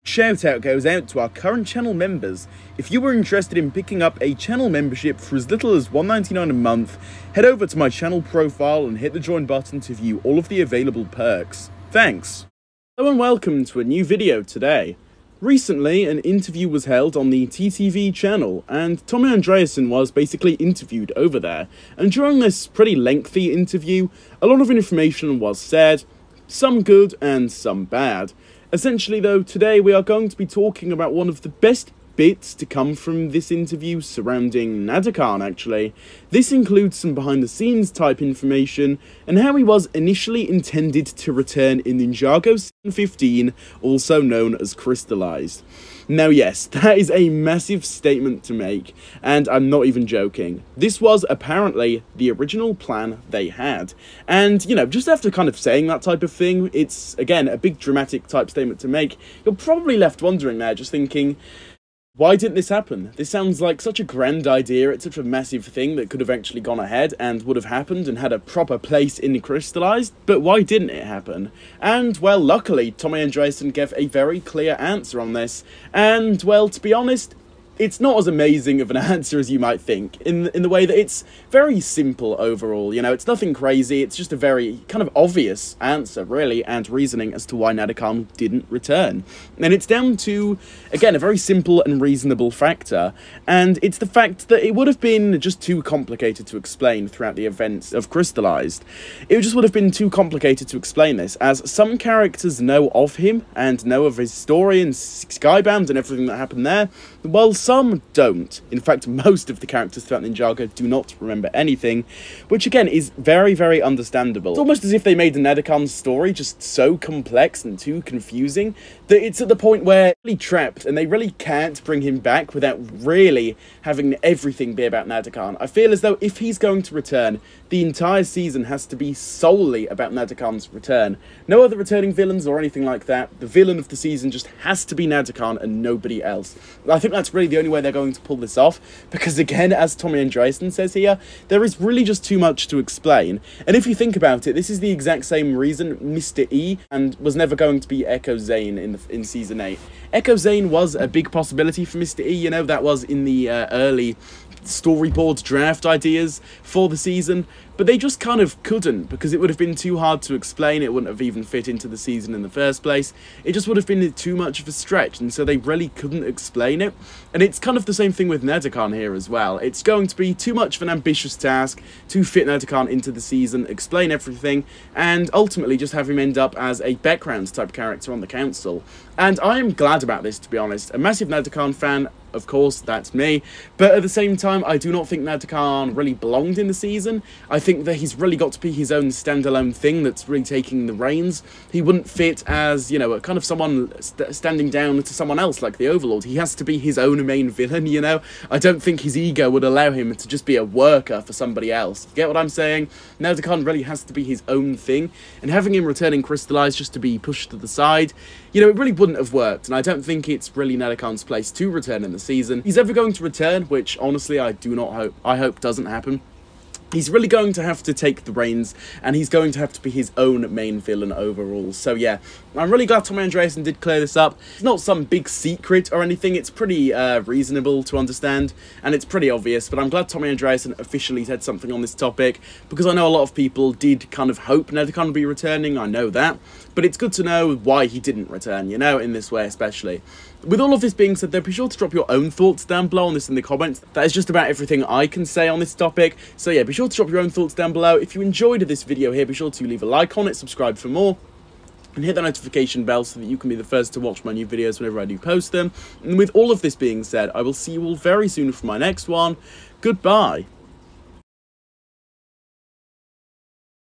Shout out goes out to our current channel members. If you were interested in picking up a channel membership for as little as $1.99 a month, head over to my channel profile and hit the join button to view all of the available perks. Thanks! Hello and welcome to a new video today. Recently, an interview was held on the TTV channel, and Tommy Andreasen was basically interviewed over there. And during this pretty lengthy interview, a lot of information was said, some good and some bad. Essentially though, today we are going to be talking about one of the best bits to come from this interview surrounding Nadakhan actually. This includes some behind the scenes type information and how he was initially intended to return in Ninjago Season 15, also known as Crystalized. Now yes, that is a massive statement to make, and I'm not even joking. This was apparently the original plan they had, and you know, just after kind of saying that type of thing, it's again a big dramatic type statement to make. You're probably left wondering there, just thinking, why didn't this happen? This sounds like such a grand idea, it's such a massive thing that could have actually gone ahead and would have happened and had a proper place in Crystalized, but why didn't it happen? And, well, luckily, Tommy Andreasen gave a very clear answer on this, and, well, to be honest, it's not as amazing of an answer as you might think, in the way that it's very simple overall, you know, it's nothing crazy, it's just a very kind of obvious answer, really, and reasoning as to why Nadakhan didn't return. And it's down to, again, a very simple and reasonable factor, and it's the fact that it would have been just too complicated to explain throughout the events of Crystalized. It just would have been too complicated to explain this, as some characters know of him, and know of his story and Skybound and everything that happened there, while some don't. In fact, most of the characters throughout Ninjago do not remember anything, which again is very, very understandable. It's almost as if they made the Nadakhan story just so complex and too confusing that it's at the point where they're really trapped and they really can't bring him back without really having everything be about Nadakhan. I feel as though if he's going to return, the entire season has to be solely about Nadakhan's return. No other returning villains or anything like that. The villain of the season just has to be Nadakhan and nobody else. I think that's really the only way they're going to pull this off, because again, as Tommy Andreasen says here, there is really just too much to explain. And if you think about it, this is the exact same reason Mr. E and was never going to be Echo Zane in Season 8. Echo Zane was a big possibility for Mr. E, you know, that was in the early storyboard draft ideas for the season, but they just kind of couldn't, because it would have been too hard to explain, it wouldn't have even fit into the season in the first place, it just would have been too much of a stretch, and so they really couldn't explain it. And it's kind of the same thing with Nadakhan here as well. It's going to be too much of an ambitious task to fit Nadakhan into the season, explain everything, and ultimately just have him end up as a background type character on the council. And I am glad about this, to be honest. A massive Nadakhan fan, of course, that's me, but at the same time, I do not think Nadakhan really belonged in the season. I think that he's really got to be his own standalone thing that's really taking the reins. He wouldn't fit as, you know, a kind of someone standing down to someone else like the Overlord. He has to be his own main villain, you know? I don't think his ego would allow him to just be a worker for somebody else. Get what I'm saying? Nadakhan really has to be his own thing, and having him returning Crystalized just to be pushed to the side, you know, it really wouldn't have worked, and I don't think it's really Nadakhan's place to return in the season. He's ever going to return, which honestly I hope doesn't happen. He's really going to have to take the reins, and he's going to have to be his own main villain overall. So yeah, I'm really glad Tommy Andreasen did clear this up. It's not some big secret or anything, it's pretty reasonable to understand, and it's pretty obvious, but I'm glad Tommy Andreasen officially said something on this topic, because I know a lot of people did kind of hope Nadakhan would be returning, I know that, but it's good to know why he didn't return, you know, in this way especially. With all of this being said though, be sure to drop your own thoughts down below on this in the comments. That is just about everything I can say on this topic. So yeah, be sure to drop your own thoughts down below. If you enjoyed this video here, be sure to leave a like on it, subscribe for more, and hit the notification bell so that you can be the first to watch my new videos whenever I do post them. And with all of this being said, I will see you all very soon for my next one. Goodbye.